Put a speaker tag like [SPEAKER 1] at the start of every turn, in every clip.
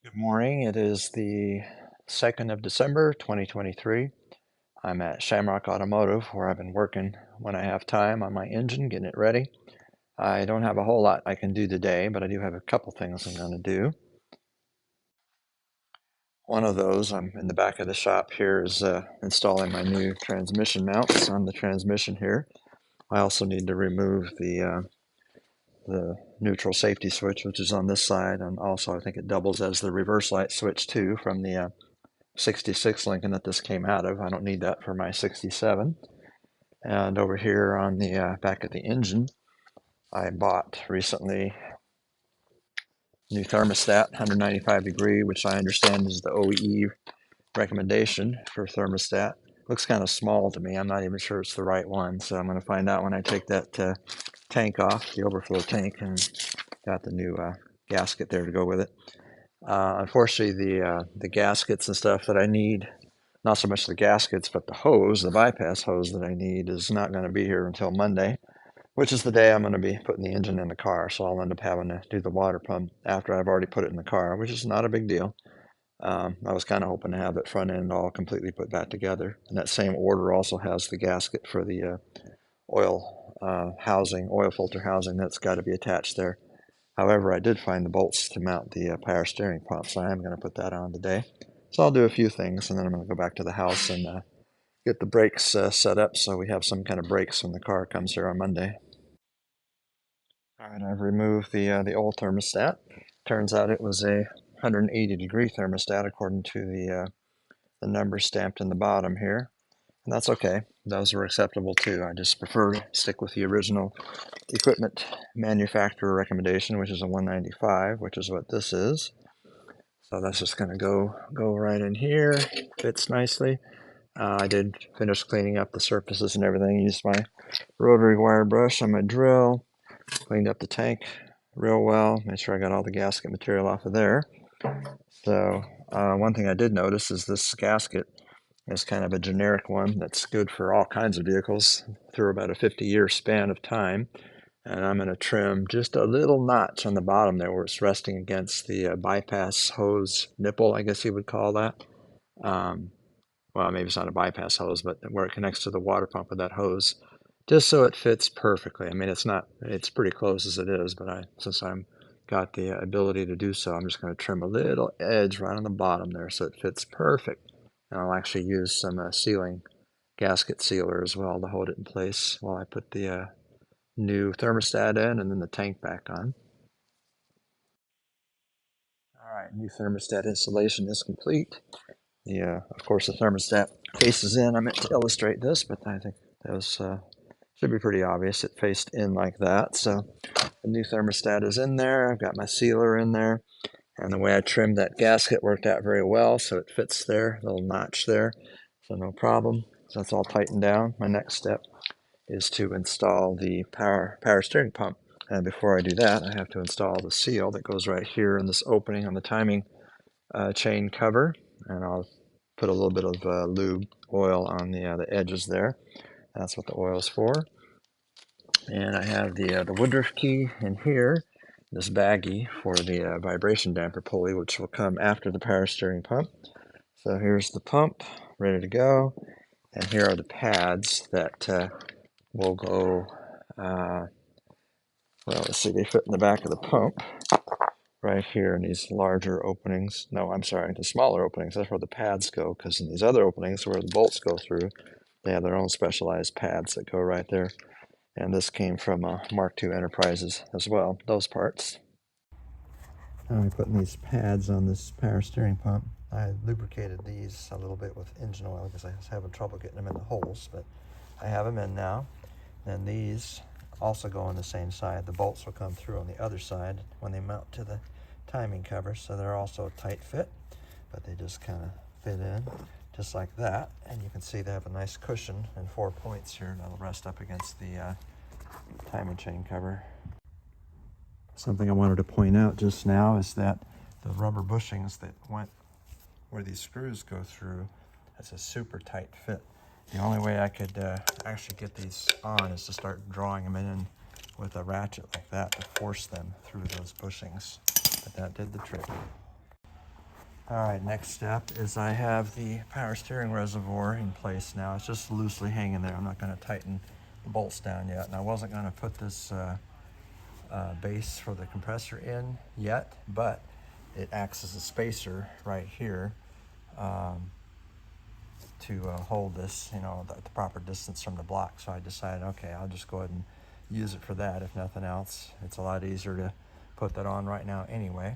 [SPEAKER 1] Good morning. It is the 2nd of December, 2023. I'm at Shamrock Automotive where I've been working when I have time on my engine, getting it ready. I don't have a whole lot I can do today, but I do have a couple things I'm going to do. One of those, I'm in the back of the shop here, is installing my new transmission mounts on the transmission here. I also need to remove the neutral safety switch, which is on this side, and also I think it doubles as the reverse light switch too from the 66 Lincoln that this came out of. I don't need that for my 67. And over here on the back of the engine, I bought recently new thermostat, 195 degree, which I understand is the OEE recommendation for thermostat. Looks kind of small to me. I'm not even sure it's the right one, so I'm going to find out when I take that tank off, the overflow tank, and got the new gasket there to go with it. Unfortunately, the gaskets and stuff that I need, not so much the gaskets, but the hose, the bypass hose that I need, is not going to be here until Monday, which is the day I'm going to be putting the engine in the car. So I'll end up having to do the water pump after I've already put it in the car, which is not a big deal. I was kind of hoping to have that front end all completely put back together. And that same order also has the gasket for the oil filter housing that's got to be attached there. However, I did find the bolts to mount the power steering pump, so I am going to put that on today. So I'll do a few things, and then I'm going to go back to the house and get the brakes set up so we have some kind of brakes when the car comes here on Monday. All right, I've removed the old thermostat. Turns out it was a 180-degree thermostat according to the numbers stamped in the bottom here. And that's okay. Those were acceptable too. I just prefer to stick with the original equipment manufacturer recommendation, which is a 195, which is what this is. So that's just going to go right in here. Fits nicely. I did finish cleaning up the surfaces and everything. Used my rotary wire brush on my drill. Cleaned up the tank real well. Made sure I got all the gasket material off of there. So one thing I did notice is this gasket is kind of a generic one that's good for all kinds of vehicles through about a 50-year span of time. And I'm going to trim just a little notch on the bottom there where it's resting against the bypass hose nipple, I guess you would call that. Um, well, maybe it's not a bypass hose, but where it connects to the water pump with that hose, just so it fits perfectly. I mean, it's pretty close as it is, but since I'm got the ability to do so, I'm just going to trim a little edge right on the bottom there so it fits perfect. And I'll actually use some sealing gasket sealer as well to hold it in place while I put the new thermostat in and then the tank back on. All right, new thermostat installation is complete. Of course, the thermostat faces in. I meant to illustrate this, but I think that was should be pretty obvious. It faced in like that. So the new thermostat is in there. I've got my sealer in there, and the way I trimmed that gasket worked out very well. So it fits there, little notch there. So no problem. So that's all tightened down. My next step is to install the power steering pump. And before I do that, I have to install the seal that goes right here in this opening on the timing chain cover. And I'll put a little bit of lube oil on the edges there. That's what the oil is for. And I have the Woodruff key in here, this baggie for the vibration damper pulley, which will come after the power steering pump. So here's the pump ready to go. And here are the pads that will go, well, let's see, they fit in the back of the pump right here in these larger openings. No, I'm sorry, the smaller openings. That's where the pads go, because in these other openings where the bolts go through, they have their own specialized pads that go right there. And this came from Mark II Enterprises as well, those parts. Now I'm putting these pads on this power steering pump. I lubricated these a little bit with engine oil because I was having trouble getting them in the holes, but I have them in now. And these also go on the same side. The bolts will come through on the other side when they mount to the timing cover, so they're also a tight fit, but they just kind of fit in just like that. And you can see they have a nice cushion and 4 points here that'll rest up against the timing chain cover. Something I wanted to point out just now is that the rubber bushings that went where these screws go through, that's a super tight fit. The only way I could actually get these on is to start drawing them in with a ratchet like that to force them through those bushings. But that did the trick. Alright, next step is I have the power steering reservoir in place now. It's just loosely hanging there. I'm not going to tighten the bolts down yet. And I wasn't going to put this base for the compressor in yet, but it acts as a spacer right here to hold this, the proper distance from the block. So I decided, okay, I'll just go ahead and use it for that, if nothing else. It's a lot easier to put that on right now anyway.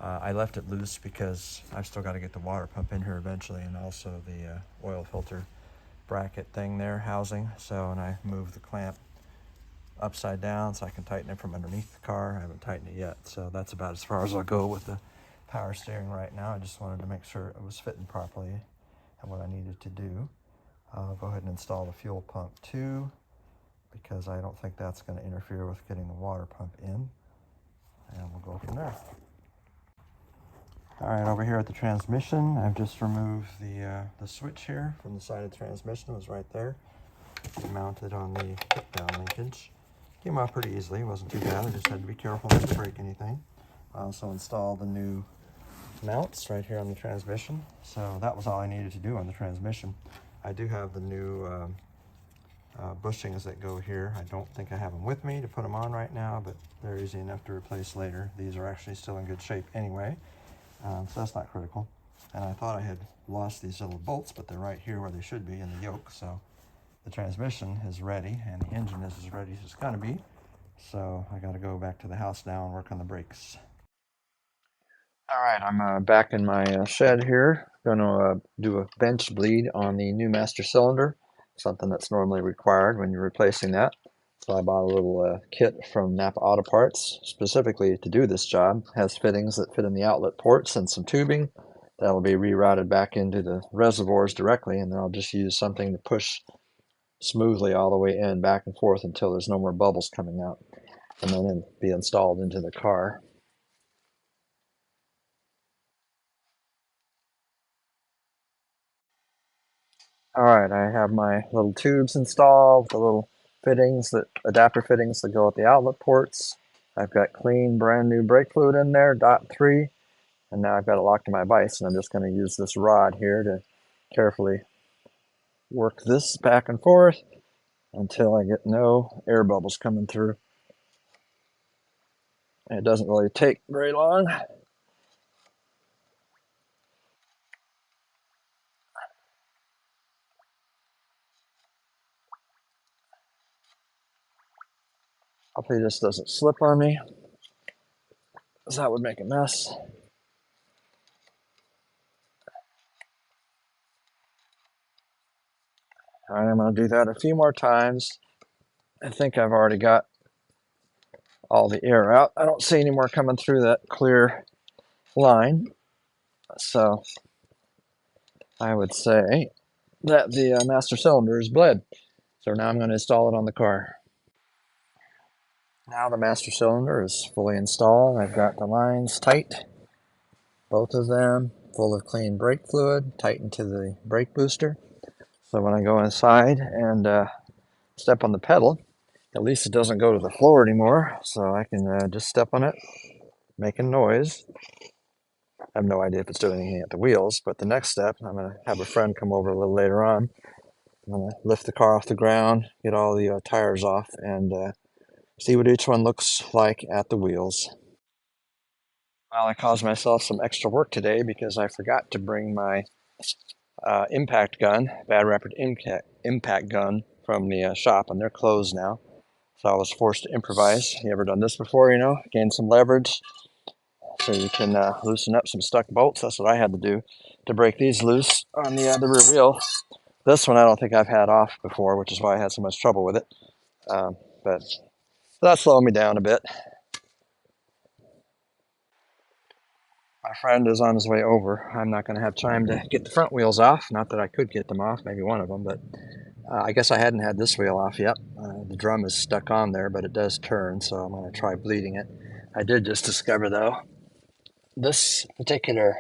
[SPEAKER 1] I left it loose because I've still got to get the water pump in here eventually, and also the oil filter bracket thing there, housing. So, and I moved the clamp upside down so I can tighten it from underneath the car. I haven't tightened it yet, so that's about as far as I'll go with the power steering right now. I just wanted to make sure it was fitting properly and what I needed to do. I'll go ahead and install the fuel pump too, because I don't think that's going to interfere with getting the water pump in, and we'll go from there. All right, over here at the transmission, I've just removed the switch here from the side of the transmission. It was right there. Mounted on the kick-down linkage. Came off pretty easily. It wasn't too bad. I just had to be careful not to break anything. I also installed the new mounts right here on the transmission. So that was all I needed to do on the transmission. I do have the new bushings that go here. I don't think I have them with me to put them on right now, but they're easy enough to replace later. These are actually still in good shape anyway. So that's not critical. And I thought I had lost these little bolts, but they're right here where they should be in the yoke. So the transmission is ready, and the engine is as ready as it's going to be. So I got to go back to the house now and work on the brakes. All right, I'm back in my shed here. Going to do a bench bleed on the new master cylinder, something that's normally required when you're replacing that. So I bought a little kit from Napa Auto Parts specifically to do this job. It has fittings that fit in the outlet ports and some tubing that'll be rerouted back into the reservoirs directly, and then I'll just use something to push smoothly all the way in, back and forth until there's no more bubbles coming out, and then it'll be installed into the car. All right, I have my little tubes installed, the little adapter fittings that go at the outlet ports. I've got clean, brand new brake fluid in there, .3, and now I've got it locked to my vise, and I'm just going to use this rod here to carefully work this back and forth until I get no air bubbles coming through. And it doesn't really take very long. Hopefully this doesn't slip on me, because that would make a mess. All right, I'm going to do that a few more times. I think I've already got all the air out. I don't see any more coming through that clear line. So I would say that the master cylinder is bled. So now I'm going to install it on the car. Now the master cylinder is fully installed. I've got the lines tight, both of them, full of clean brake fluid, tightened to the brake booster. So when I go inside and step on the pedal, at least it doesn't go to the floor anymore, so I can just step on it, making noise. I have no idea if it's doing anything at the wheels, but the next step, I'm going to have a friend come over a little later on. I'm going to lift the car off the ground, get all the tires off, and see what each one looks like at the wheels. Well, I caused myself some extra work today because I forgot to bring my impact gun, Bad Rapid impact gun from the shop, and they're closed now. So I was forced to improvise. You ever done this before, Gain some leverage so you can loosen up some stuck bolts. That's what I had to do to break these loose on the rear wheel. This one I don't think I've had off before, which is why I had so much trouble with it. But that's slowing me down a bit. My friend is on his way over. I'm not going to have time to get the front wheels off. Not that I could get them off, maybe one of them, but I guess I hadn't had this wheel off yet. The drum is stuck on there, but it does turn, so I'm going to try bleeding it. I did just discover, though, this particular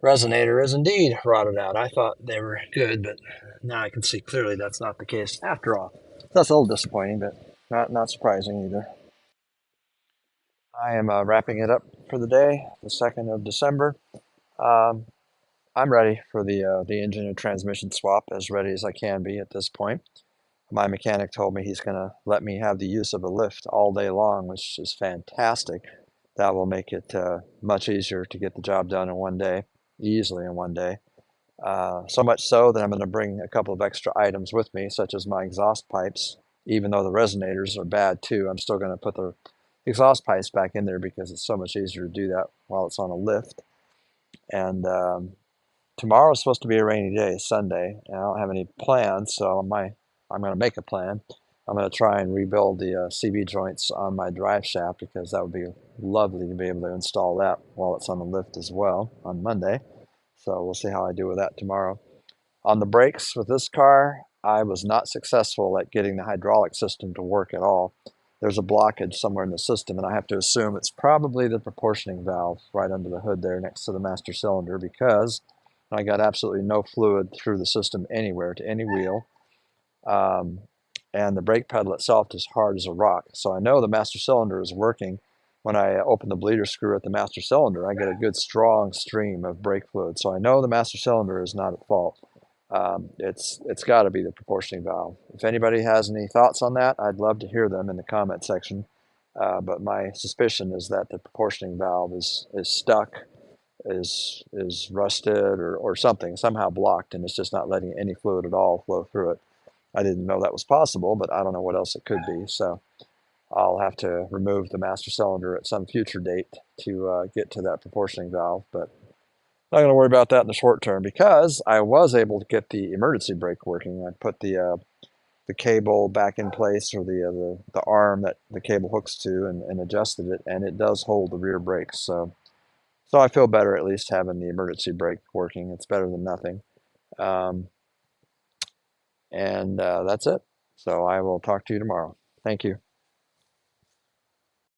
[SPEAKER 1] resonator is indeed rotted out. I thought they were good, but now I can see clearly that's not the case after all. That's a little disappointing, but not surprising either. I am wrapping it up for the day, the 2nd of December. Um, I'm ready for the engine and transmission swap, as ready as I can be at this point. My mechanic told me he's going to let me have the use of a lift all day long, which is fantastic. That will make it much easier to get the job done in one day, easily in one day. So much so that I'm going to bring a couple of extra items with me, such as my exhaust pipes. Even though the resonators are bad too, I'm still going to put the exhaust pipes back in there because it's so much easier to do that while it's on a lift. And tomorrow is supposed to be a rainy day, Sunday, and I don't have any plans, so I'm going to make a plan. I'm going to try and rebuild the CV joints on my drive shaft because that would be lovely to be able to install that while it's on the lift as well on Monday. So we'll see how I do with that tomorrow. On the brakes with this car, I was not successful at getting the hydraulic system to work at all. There's a blockage somewhere in the system, and I have to assume it's probably the proportioning valve right under the hood there next to the master cylinder because I got absolutely no fluid through the system anywhere to any wheel. Um, and the brake pedal itself is hard as a rock. So I know the master cylinder is working. When I open the bleeder screw at the master cylinder, I get a good strong stream of brake fluid. So I know the master cylinder is not at fault. It's got to be the proportioning valve. If anybody has any thoughts on that, I'd love to hear them in the comment section. But my suspicion is that the proportioning valve is stuck, is rusted, or something, somehow blocked, and it's just not letting any fluid at all flow through it. I didn't know that was possible, but I don't know what else it could be. So I'll have to remove the master cylinder at some future date to get to that proportioning valve. But not going to worry about that in the short term because I was able to get the emergency brake working. I put the cable back in place, or the arm that the cable hooks to, and adjusted it, and it does hold the rear brakes. So I feel better at least having the emergency brake working. It's better than nothing. Um, and that's it. So I will talk to you tomorrow. Thank you.